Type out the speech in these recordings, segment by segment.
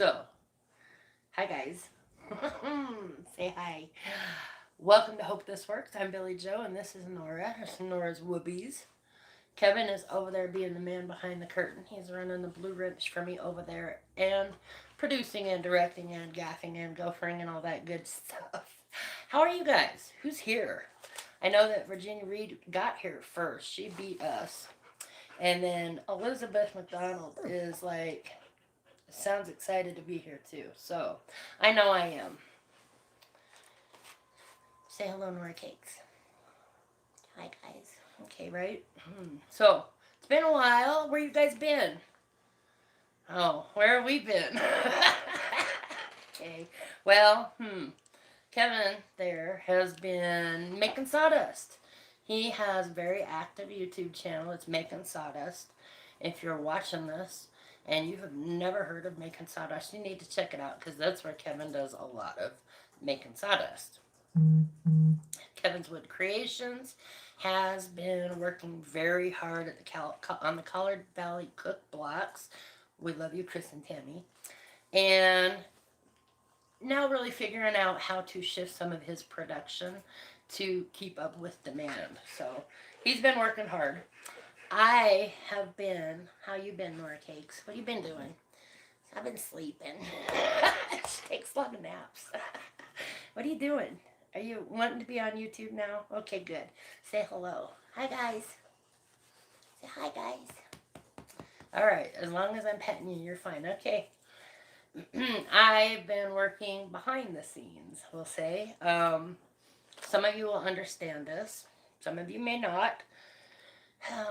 So, hi guys. Say hi. Welcome to Hope This Works. I'm Billie Jo, and this is Nora. This is Nora's Whoopies. Kevin is over there being the man behind the curtain. He's running the blue wrench for me over there and producing and directing and gaffing and gophering and all that good stuff. How are you guys? Who's here? I know that Virginia Reed got here first. She beat us. And then Elizabeth McDonald is like sounds excited to be here too. So I know I am. Say hello, Nora Cakes. Hi guys. Okay, right? So it's been a while. Where you guys been? Oh, where have we been? Okay. Well, Kevin there has been making sawdust. He has a very active YouTube channel. It's Making Sawdust. If you're watching this and you have never heard of Making Sawdust, you need to check it out because that's where Kevin does a lot of making sawdust. Kevin's Wood Creations has been working very hard at on the Collard Valley Cook Blocks. We love you, Chris and Tammy. And now really figuring out how to shift some of his production to keep up with demand. So he's been working hard. I have been. How you been, Nora Cakes? What you been doing? I've been sleeping. She takes a lot of naps. What are you doing? Are you wanting to be on YouTube now? Okay, good. Say hello. Hi, guys. Say hi, guys. All right. As long as I'm petting you, you're fine. Okay. I've been working behind the scenes, we'll say. Some of you will understand this. Some of you may not.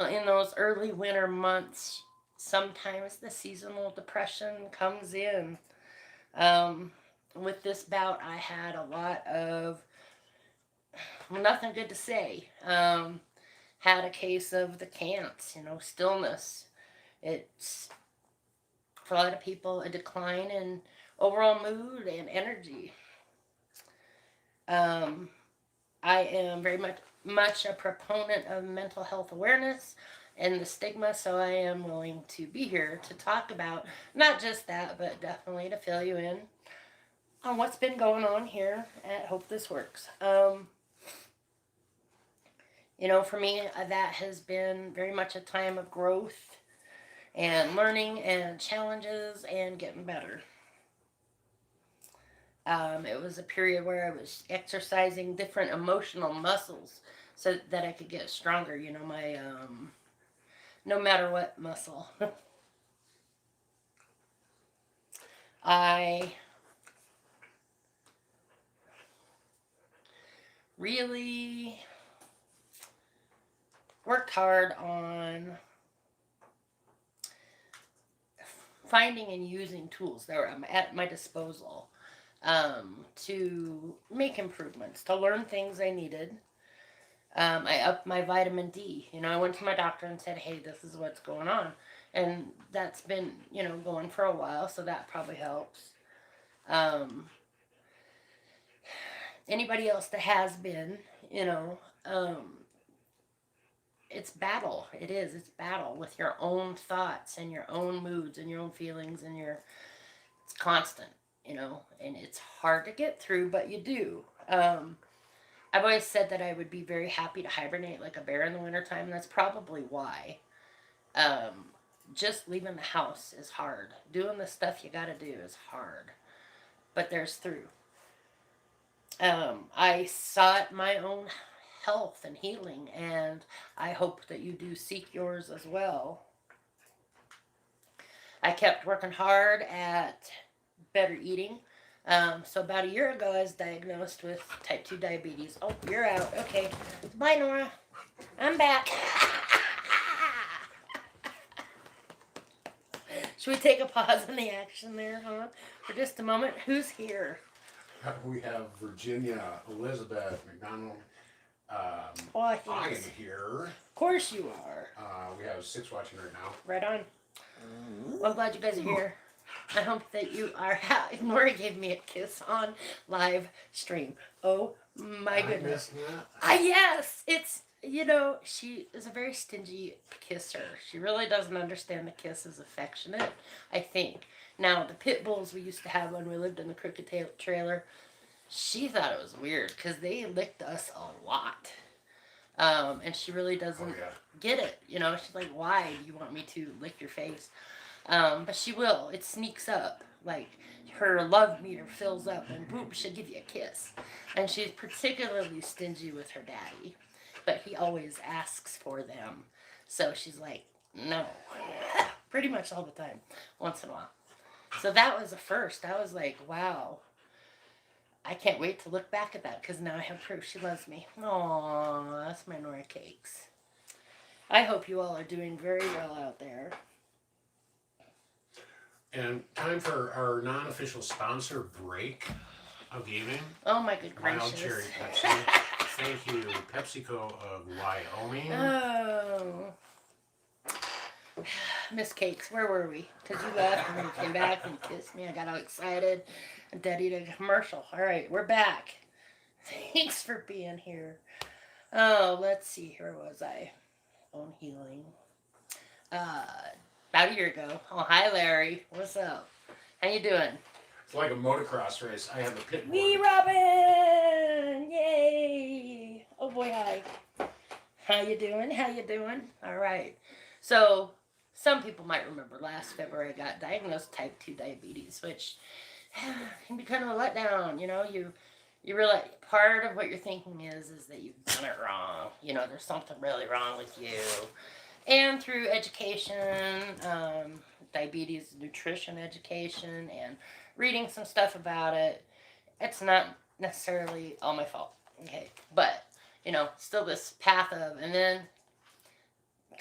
In those early winter months, sometimes the seasonal depression comes in. With this bout, I had a lot of nothing good to say. Had a case of the can'ts, stillness. It's, for a lot of people, a decline in overall mood and energy. Um, I am very much a proponent of mental health awareness and the stigma, so I am willing to be here to talk about not just that, but definitely to fill you in on what's been going on here at Hope This Works. For me, that has been very much a time of growth and learning and challenges and getting better. It was a period where I was exercising different emotional muscles so that I could get stronger. My no matter what muscle. I really worked hard on finding and using tools that were at my disposal to make improvements, to learn things I needed. I upped my vitamin D. I went to my doctor and said, hey, this is what's going on. And that's been, going for a while, so that probably helps. Um, Anybody else that has been, it's battle. It is. It's battle with your own thoughts and your own moods and your own feelings and it's constant, and it's hard to get through, but you do. I've always said that I would be very happy to hibernate like a bear in the wintertime, and that's probably why. Um, just leaving the house is hard. Doing the stuff you gotta do is hard. But there's through. I sought my own health and healing, and I hope that you do seek yours as well. I kept working hard at better eating. So about a year ago, I was diagnosed with type 2 diabetes. Oh, you're out. Okay. Bye, Nora. I'm back. Should we take a pause in the action there, huh? For just a moment. Who's here? We have Virginia, Elizabeth, McDonald. Oh, I am here. Of course you are. We have 6 watching right now. Right on. Well, I'm glad you guys are here. I hope that you are. Nora gave me a kiss on live stream. Oh my goodness. Yes, it's she is a very stingy kisser. She really doesn't understand the kiss is affectionate. I think Now, the pit bulls we used to have when we lived in the Crooked trailer, she thought it was weird because they licked us a lot. And she really Oh doesn't yeah. get it. You know, she's like, why do you want me to lick your face? But she will. It sneaks up. Like, her love meter fills up and boom, she'll give you a kiss. And she's particularly stingy with her daddy. But he always asks for them. So she's like, no. Pretty much all the time. Once in a while. So that was a first. I was like, wow. I can't wait to look back at that because now I have proof she loves me. Aww, that's my Nora cakes. I hope you all are doing very well out there. And time for our non-official sponsor break of the evening. Oh my good Wild gracious. Cherry Pepsi. Thank you, PepsiCo of Wyoming. Oh. Miss Cakes, where were we? Because you left and you came back and you kissed me. I got all excited. And Daddy did a commercial. All right, we're back. Thanks for being here. Oh, let's see. Where was I? On healing. About a year ago. Oh, hi, Larry. What's up? How you doing? It's like a motocross race. I have a pit Me, board. Robin! Yay! Oh boy, hi. How you doing? How you doing? All right. So, some people might remember last February I got diagnosed type 2 diabetes, which can be kind of a letdown. You know, you realize part of what you're thinking is that you've done it wrong. You know, there's something really wrong with you. And through education, diabetes nutrition education, and reading some stuff about it, it's not necessarily all my fault. Okay, but you know, still this path of, and then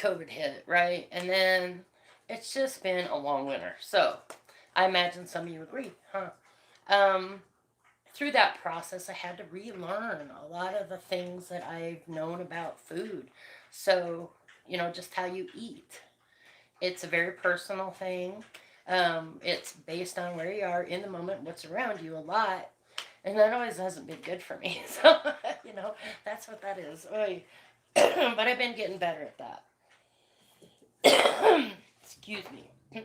COVID hit, right? And then it's just been a long winter. So I imagine some of you agree, huh? Through that process, I had to relearn a lot of the things that I've known about food. So, you know, just how you eat. It's a very personal thing. It's based on where you are in the moment, what's around you a lot. And that always hasn't been good for me. So, you know, that's what that is. Oy. But I've been getting better at that. Excuse me.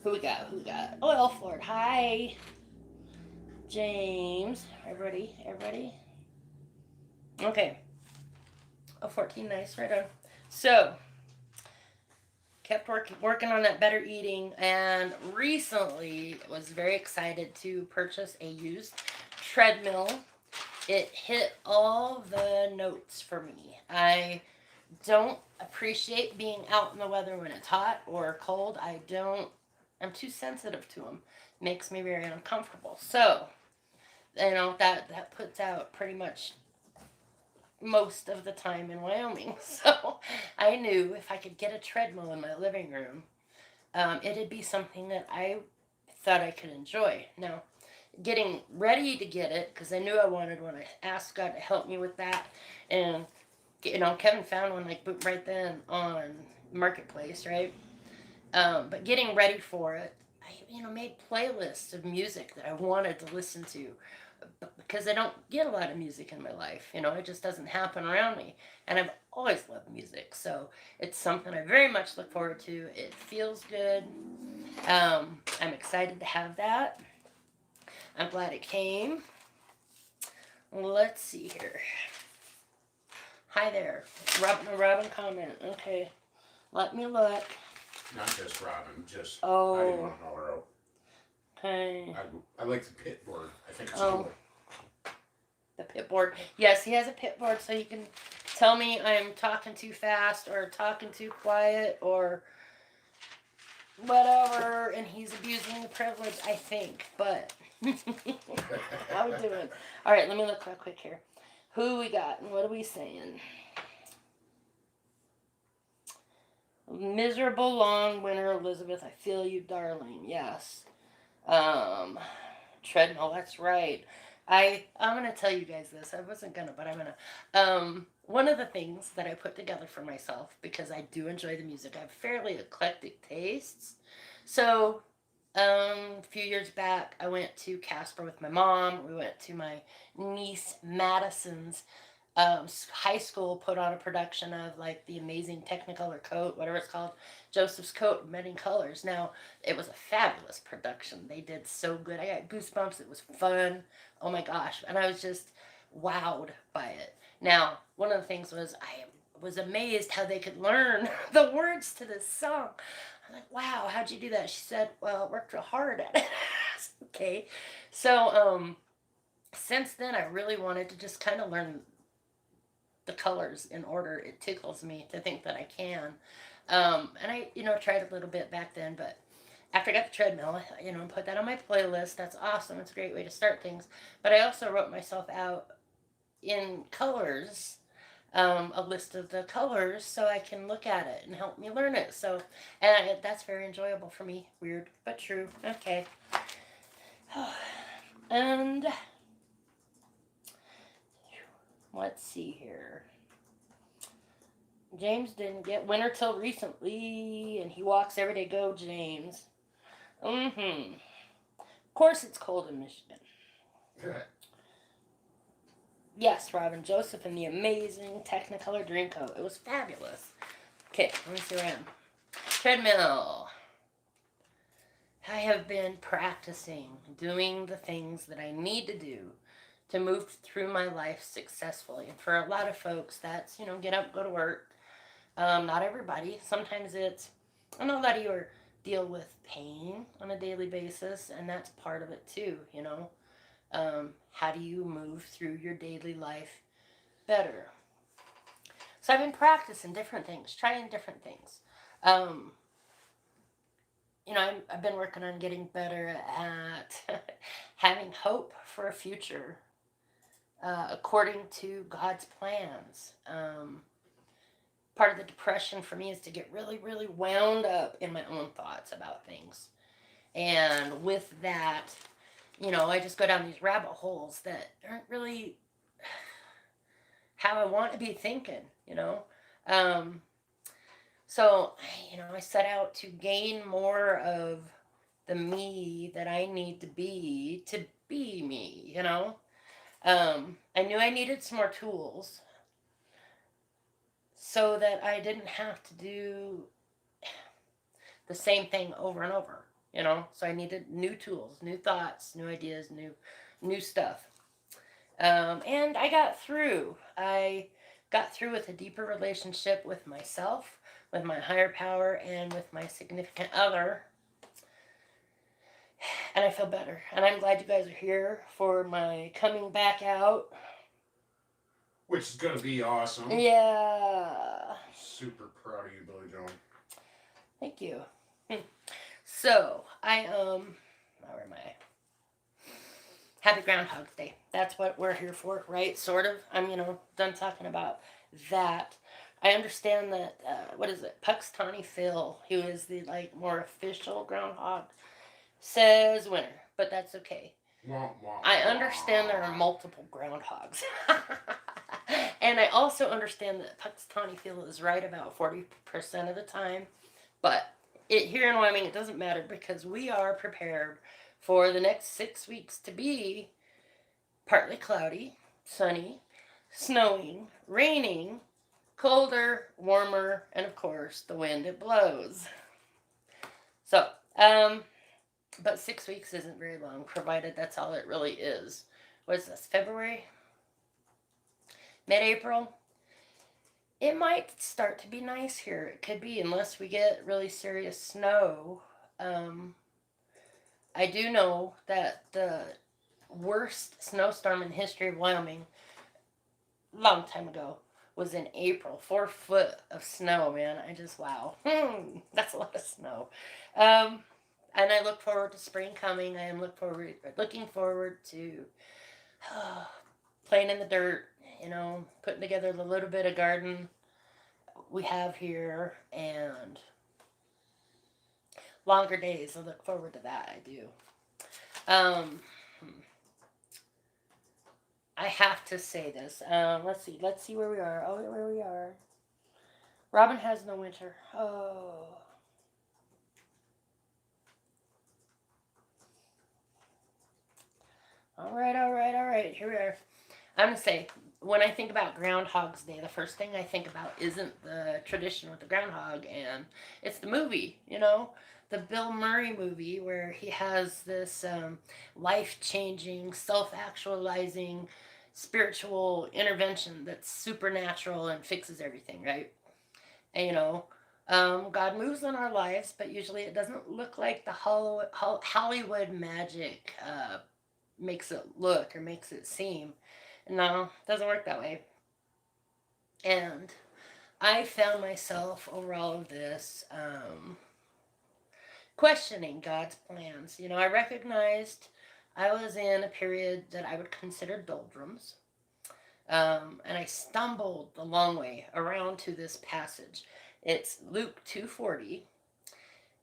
Who we got? Oil Ford. Hi. James. Everybody? Okay. Oh, 14. Nice. Right on. So, kept working on that better eating, and recently was very excited to purchase a used treadmill. It hit all the notes for me. I don't appreciate being out in the weather when it's hot or cold. I'm too sensitive to them. Makes me very uncomfortable. So, you know, that puts out pretty much most of the time in Wyoming. So I knew if I could get a treadmill in my living room, it'd be something that I thought I could enjoy. Now, getting ready to get it, because I knew I wanted one, I asked God to help me with that. And, you know, Kevin found one like right then on Marketplace, right? But getting ready for it, I, you know, made playlists of music that I wanted to listen to, because I don't get a lot of music in my life. You know, it just doesn't happen around me. And I've always loved music. So it's something I very much look forward to. It feels good. I'm excited to have that. I'm glad it came. Let's see here. Hi there. Robin comment. Okay. Let me look. Not just Robin, just Oh. I didn't want to call her out. Okay. I like the pit board. I think it's Oh. cool. The pit board. Yes, he has a pit board, so you can tell me I'm talking too fast or talking too quiet or whatever, and he's abusing the privilege, I think. But how we doing? All right, let me look real quick here. Who we got and what are we saying? Miserable long winter, Elizabeth. I feel you, darling. Yes. Treadmill. That's right. I'm gonna tell you guys this. I wasn't gonna, but I'm gonna. One of the things that I put together for myself, because I do enjoy the music, I have fairly eclectic tastes. So, a few years back, I went to Casper with my mom. We went to my niece Madison's high school put on a production of like the amazing Technicolor coat, whatever it's called, Joseph's Coat, Many Colors. Now, it was a fabulous production. They did so good. I got goosebumps. It was fun. Oh my gosh. And I was just wowed by it. Now, one of the things was I was amazed how they could learn the words to this song. I'm like, wow, how'd you do that? She said, well, I worked real hard at it. Okay. So, since then, I really wanted to just kind of learn the colors in order. It tickles me to think that I can. And I, tried a little bit back then, but after I got the treadmill, put that on my playlist. That's awesome. It's a great way to start things. But I also wrote myself out in colors, a list of the colors so I can look at it and help me learn it. So, and that's very enjoyable for me. Weird, but true. Okay. And let's see here. James didn't get winter till recently, and he walks every day. Go, James. Mm-hmm. Of course it's cold in Michigan. Yes, Robin Joseph in the amazing Technicolor Dreamcoat. It was fabulous. Okay, let me see where I am. Treadmill. I have been practicing doing the things that I need to do to move through my life successfully. And for a lot of folks, that's, get up, go to work. Not everybody. Sometimes it's, I know a lot of you deal with pain on a daily basis, and that's part of it too, How do you move through your daily life better? So I've been practicing different things, trying different things. I've been working on getting better at having hope for a future according to God's plans. Part of the depression for me is to get really, really wound up in my own thoughts about things. And with that, I just go down these rabbit holes that aren't really how I want to be thinking, So, I set out to gain more of the me that I need to be me, I knew I needed some more tools so that I didn't have to do the same thing over and over, So I needed new tools, new thoughts, new ideas, new stuff. And I got through. I got through with a deeper relationship with myself, with my higher power, and with my significant other. And I feel better. And I'm glad you guys are here for my coming back out. Which is going to be awesome. Yeah. Super proud of you, Billie Jo. Thank you. So, where am I? Happy Groundhog Day. That's what we're here for, right? Sort of. I'm, done talking about that. I understand that, what is it? Puxtawny Phil, who is the, more official groundhog, says winter, but that's okay. Wah, wah, I understand there are multiple groundhogs. And I also understand that Puxtawny Phil is right about 40% of the time. But here in Wyoming, it doesn't matter because we are prepared for the next 6 weeks to be partly cloudy, sunny, snowing, raining, colder, warmer, and of course, the wind it blows. So, but 6 weeks isn't very long, provided that's all it really is. What is this, February? Mid-April? It might start to be nice here. It could be, unless we get really serious snow. I do know that the worst snowstorm in history of Wyoming, long time ago, was in April. 4 foot of snow, man. Wow. That's a lot of snow. And I look forward to spring coming. I am looking forward to playing in the dirt, putting together the little bit of garden we have here, and longer days. I look forward to that. I do. I have to say this. Let's see where we are. Oh, where we are. Robin has no winter. Oh. All right. Here we are. I'm going to say when I think about Groundhog's Day, the first thing I think about isn't the tradition with the groundhog, and it's the movie, the Bill Murray movie where he has this life changing, self actualizing spiritual intervention that's supernatural and fixes everything, right? And, God moves in our lives, but usually it doesn't look like the Hollywood magic makes it look or makes it seem. No, it doesn't work that way. And I found myself over all of this questioning God's plans. I recognized I was in a period that I would consider doldrums. And I stumbled the long way around to this passage. It's Luke 2:40.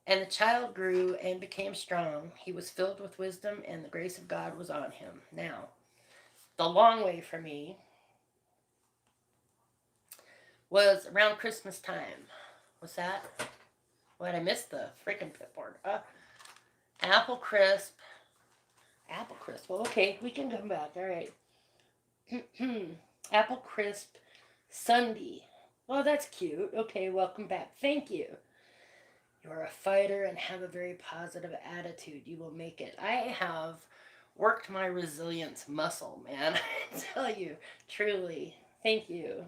And the child grew and became strong. He was filled with wisdom, and the grace of God was on him. Now, the long way for me was around Christmas time. What's that? What, I missed the freaking pitboard. Apple crisp. Apple crisp. Well, okay, we can come back. All right. Apple crisp sundae. Well, that's cute. Okay, welcome back. Thank you. You are a fighter and have a very positive attitude. You will make it. I have worked my resilience muscle, man. I tell you, truly. Thank you.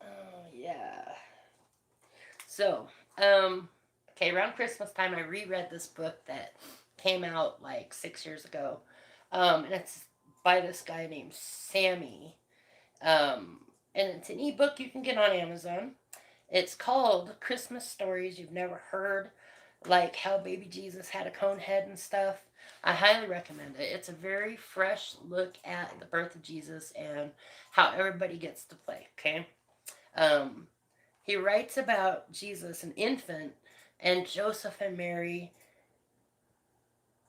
Oh, yeah. So, okay, around Christmas time, I reread this book that came out like 6 years ago. And it's by this guy named Sammy. And it's an ebook you can get on Amazon. It's called Christmas Stories You've Never Heard, like how baby Jesus had a cone head and stuff. I highly recommend it. It's a very fresh look at the birth of Jesus and how everybody gets to play, okay? He writes about Jesus, an infant, and Joseph and Mary,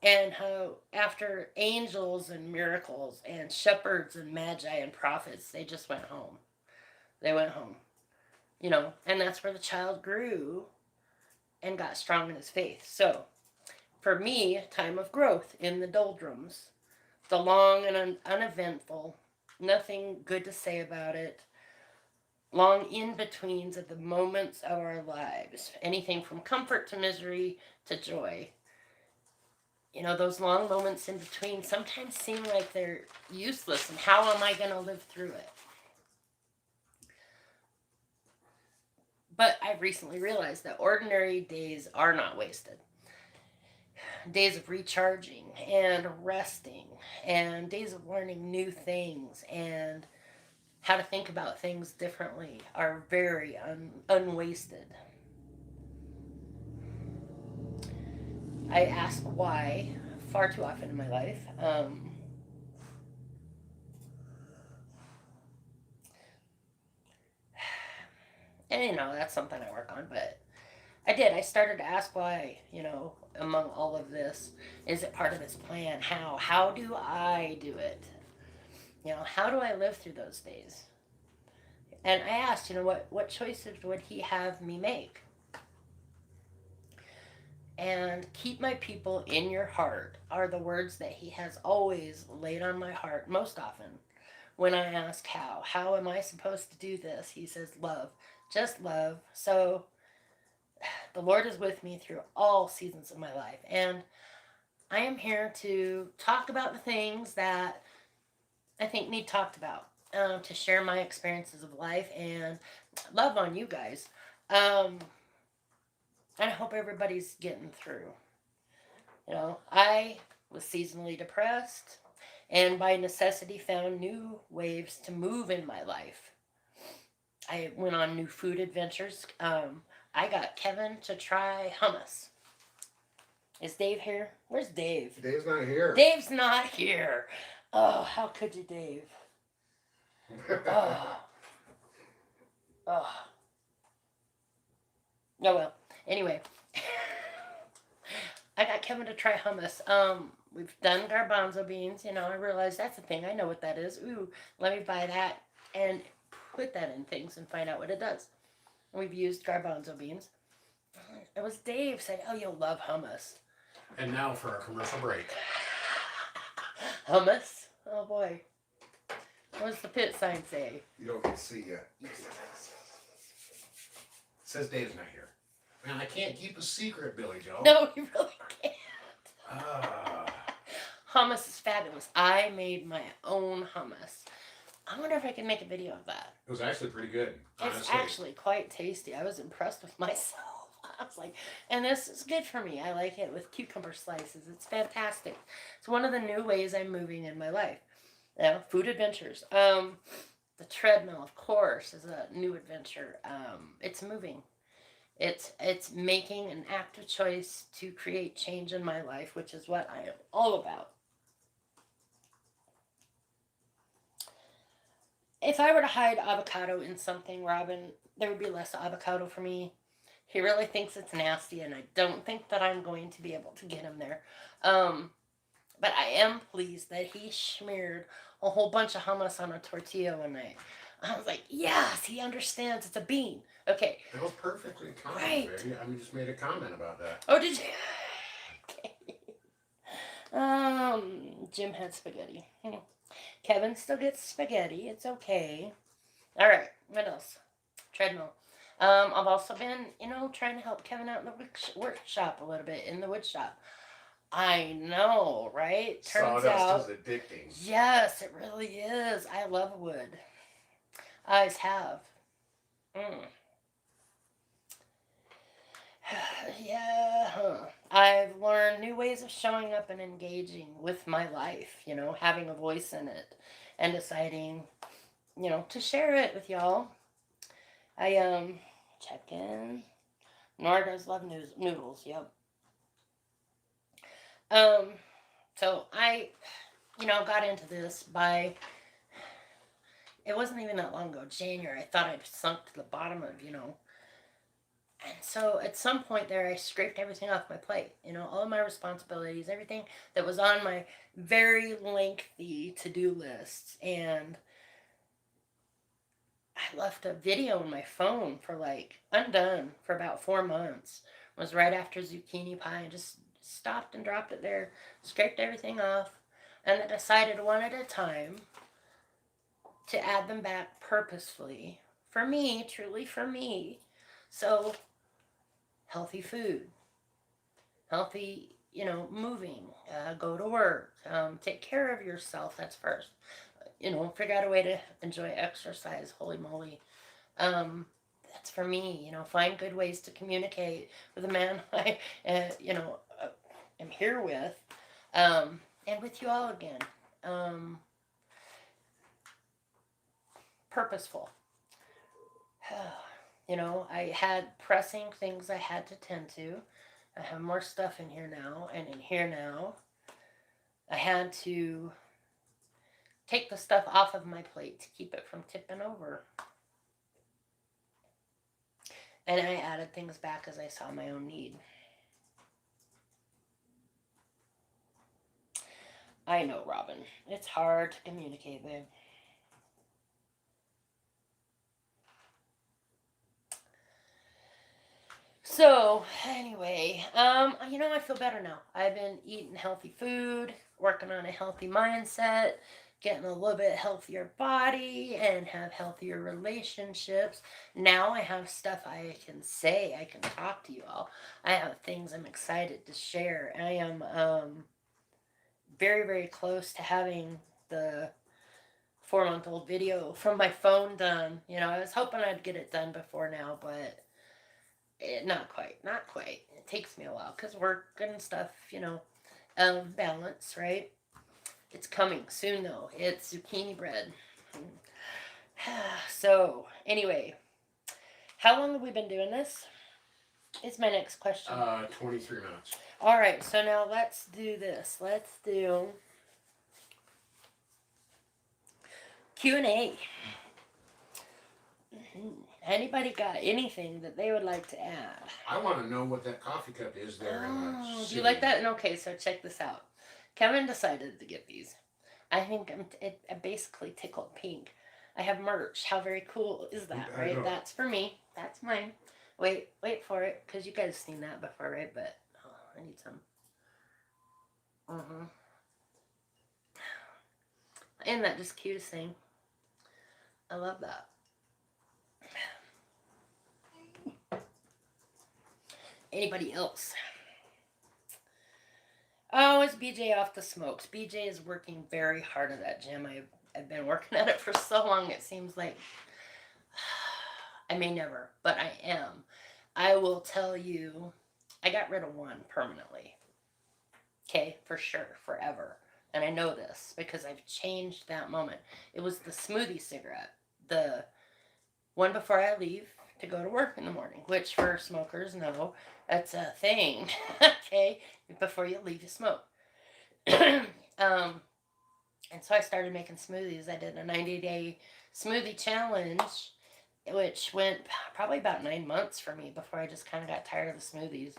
and how after angels and miracles and shepherds and magi and prophets, they just went home. They went home. And that's where the child grew and got strong in his faith. So, for me, a time of growth in the doldrums, the long and uneventful, nothing good to say about it, long in-betweens at the moments of our lives, anything from comfort to misery to joy. Those long moments in between sometimes seem like they're useless, and how am I going to live through it? But I've recently realized that ordinary days are not wasted. Days of recharging and resting, and days of learning new things and how to think about things differently are very unwasted. I ask why far too often in my life. And that's something I work on, but I started to ask why, among all of this, is it part of his plan? How do I do it? How do I live through those days? And I asked, what choices would he have me make? And keep my people in your heart are the words that he has always laid on my heart most often. When I ask how am I supposed to do this? He says, love, just love. So the Lord is with me through all seasons of my life. And I am here to talk about the things that I think need talked about, to share my experiences of life and love on you guys. And I hope everybody's getting through. I was seasonally depressed and by necessity found new ways to move in my life. I went on new food adventures. I got Kevin to try hummus. Is Dave here? Where's Dave? Dave's not here. Dave's not here. Oh, how could you, Dave? Oh. Oh. Oh well. Anyway. I got Kevin to try hummus. We've done garbanzo beans. I realized that's a thing. I know what that is. Ooh, let me buy that and put that in things and find out what it does. We've used garbanzo beans. It was Dave said, "Oh, you'll love hummus." And now for a commercial break. Hummus? Oh boy. What's the pit sign say? You don't get to see yet. It says Dave's not here. Man, I can't keep a secret, Billie Jo. No, you really can't. Ah. Hummus is fabulous. I made my own hummus. I wonder if I can make a video of that. It was actually pretty good. Honestly. It's actually quite tasty. I was impressed with myself. I was like, and this is good for me. I like it with cucumber slices. It's fantastic. It's one of the new ways I'm moving in my life. Food adventures. The treadmill, of course, is a new adventure. It's moving. It's making an active choice to create change in my life, which is what I am all about. If I were to hide avocado in something, Robin, there would be less avocado for me. He really thinks it's nasty, and I don't think that I'm going to be able to get him there. But I am pleased that he smeared a whole bunch of hummus on a tortilla one night. I was like, yes, he understands it's a bean. Okay. That was perfectly timed, Right. baby. I just made a comment about that. Oh, did you? Okay. Jim had spaghetti. Kevin still gets spaghetti. It's okay. All right. What else? Treadmill. I've also been, trying to help Kevin out in the workshop a little bit, in the wood shop. I know, right? Turns out, Sawdust is addicting. yes, it really is. I love wood. I always have. Yeah. I've learned new ways of showing up and engaging with my life, having a voice in it and deciding, to share it with y'all. I check in. Nora does love noodles, yep. So I, got into this by, it wasn't even that long ago, January. I thought I'd sunk to the bottom of, And so at some point there, I scraped everything off my plate, all of my responsibilities, everything that was on my very lengthy to-do list. And I left a video on my phone for undone for about 4 months. It was right after zucchini pie, and just stopped and dropped it there, scraped everything off, and then decided one at a time to add them back purposefully for me, truly for me. So healthy food, healthy, moving, go to work, take care of yourself. That's first. Figure out a way to enjoy exercise. Holy moly. That's for me, find good ways to communicate with the man I, am here with, and with you all again. Purposeful. I had pressing things I had to tend to. I have more stuff in here now, and in here now, I had to take the stuff off of my plate to keep it from tipping over. And I added things back as I saw my own need. I know, Robin. It's hard to communicate, babe. So, anyway, I feel better now. I've been eating healthy food, working on a healthy mindset, getting a little bit healthier body, and have healthier relationships. Now I have stuff I can say. I can talk to you all. I have things I'm excited to share. I am very, very close to having the 4-month-old video from my phone done. I was hoping I'd get it done before now, but not quite. It takes me a while because work and stuff, balance, right? It's coming soon, though. It's zucchini bread. So, anyway, how long have we been doing this? Is my next question. 23 minutes. All right, so now let's do this. Let's do Q&A. Anybody got anything that they would like to add? I want to know what that coffee cup is there. Do you like that? And okay, so check this out. Kevin decided to get these. I think I basically tickled pink. I have merch. How very cool is that, right? That's for me. That's mine. Wait for it, because you guys have seen that before, right? But I need some. Isn't that just cutest thing? I love that. Anybody else? Oh, it's BJ off the smokes. BJ is working very hard at that gym. I've been working at it for so long, it seems like I may never, but I am. I will tell you, I got rid of one permanently. Okay, for sure, forever. And I know this because I've changed that moment. It was the smoothie cigarette, the one before I leave to go to work in the morning, which for smokers, no, that's a thing. Okay, before you leave, you smoke. And so I started making smoothies. I did a 90-day smoothie challenge, which went probably about 9 months for me before I just kind of got tired of the smoothies.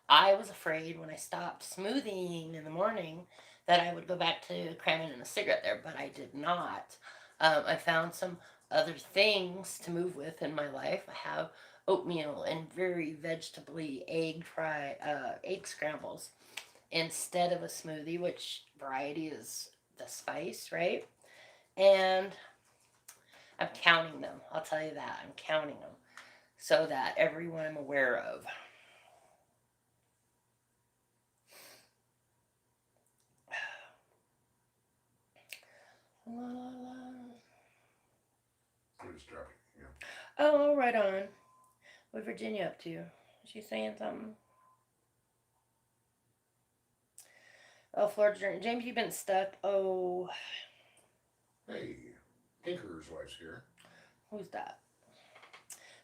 I was afraid when I stopped smoothieing in the morning that I would go back to cramming in a cigarette there, but I did not. I found some other things to move with in my life. I have oatmeal and very vegetably egg scrambles instead of a smoothie, which variety is the spice, right? And I'm counting them. I'll tell you that. I'm counting them so that everyone I'm aware of. Oh, right on. What Virginia up to? Is she saying something? Oh, Florida journey. James, you've been stuck. Oh. Hey, Tinker's wife's here. Who's that?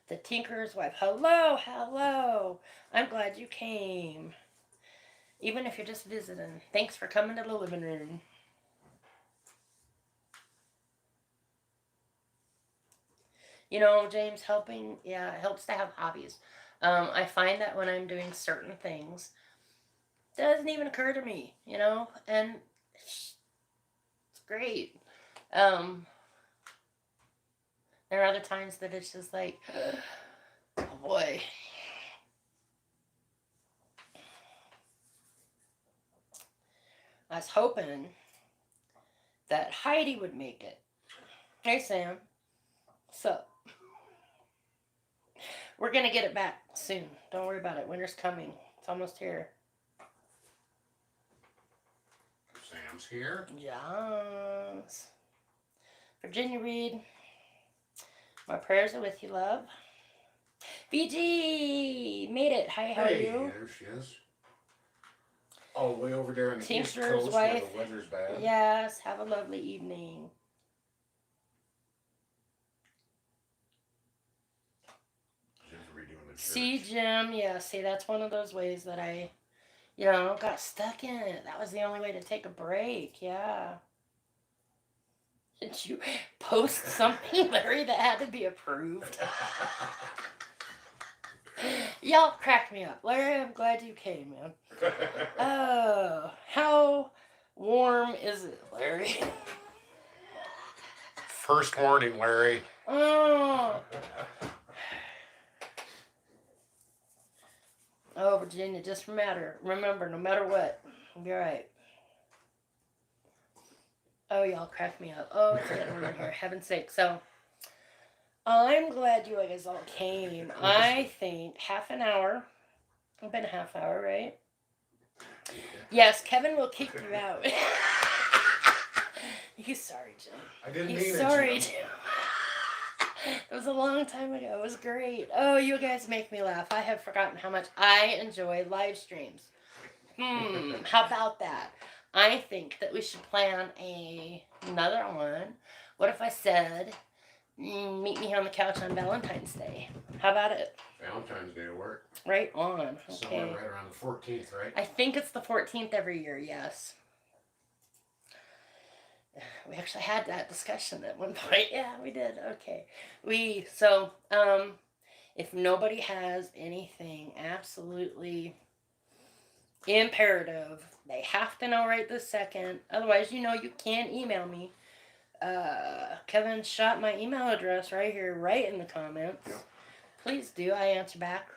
The Tinker's wife. Hello, hello. I'm glad you came. Even if you're just visiting. Thanks for coming to the living room. You know, James, helping, yeah, it helps to have hobbies. I find that when I'm doing certain things, it doesn't even occur to me, and it's great. Um, there are other times that it's just like, oh boy. I was hoping that Heidi would make it. Hey, Sam. So, we're going to get it back soon. Don't worry about it. Winter's coming. It's almost here. Sam's here. Yes. Virginia Reed, my prayers are with you, love. BG made it. Hi, how are you? There she is. All the way over there on the East Tinker's Coast wife. where the weather's bad. Yes, have a lovely evening. See, Jim, yeah, see, that's one of those ways that I, got stuck in it. That was the only way to take a break, yeah. Did you post something, Larry, that had to be approved? Y'all crack me up. Larry, I'm glad you came, man. Oh, how warm is it, Larry? First warning, Larry. Oh. Oh, Virginia, just remember, no matter what, you'll be alright. Oh, y'all crack me up. Oh, it's getting warm in here. Heaven's sake. So, I'm glad you guys all came. I think half an hour. It's been a half hour, right? Yes, Kevin will kick you out. He's sorry, Jim. I didn't mean He's it. Sorry, Jim. It was a long time ago. It was great. Oh, you guys make me laugh. I have forgotten how much I enjoy live streams. How about that? I think that we should plan another one. What if I said, meet me here on the couch on Valentine's Day? How about it? Valentine's Day will work. Right on. Okay. Somewhere right around the 14th, right? I think it's the 14th every year, yes. We actually had that discussion at one point. Yeah, we did. Okay. If nobody has anything absolutely imperative, they have to know right this second. Otherwise, you can email me. Kevin shot my email address right here, right in the comments. Yep. Please do. I answer back.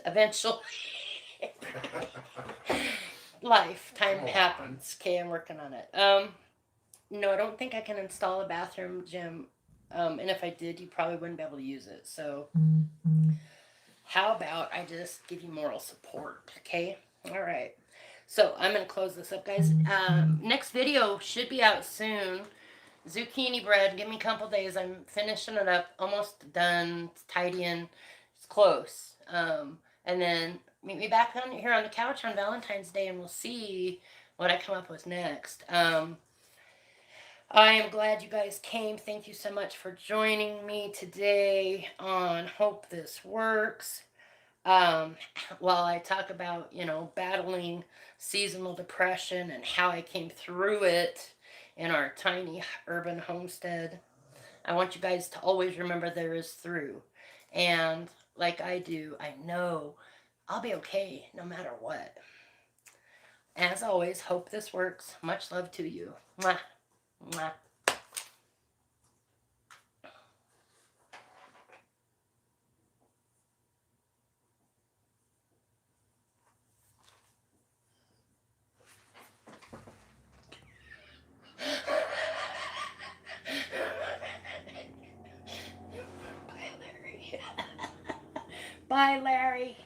Eventually. Time happens. Okay, I'm working on it. no, I don't think I can install a bathroom gym. And if I did, you probably wouldn't be able to use it. So, how about I just give you moral support, okay? All right. So, I'm going to close this up, guys. Next video should be out soon. Zucchini bread. Give me a couple days. I'm finishing it up. Almost done. It's tidying. It's close. And then meet me back on here on the couch on Valentine's Day, and we'll see what I come up with next. I am glad you guys came. Thank you so much for joining me today on Hope This Works. While I talk about, battling seasonal depression and how I came through it in our tiny urban homestead, I want you guys to always remember there is through. And like I do, I know I'll be okay no matter what. As always, hope this works. Much love to you. Mwah. Mwah. Bye, Larry. Bye, Larry.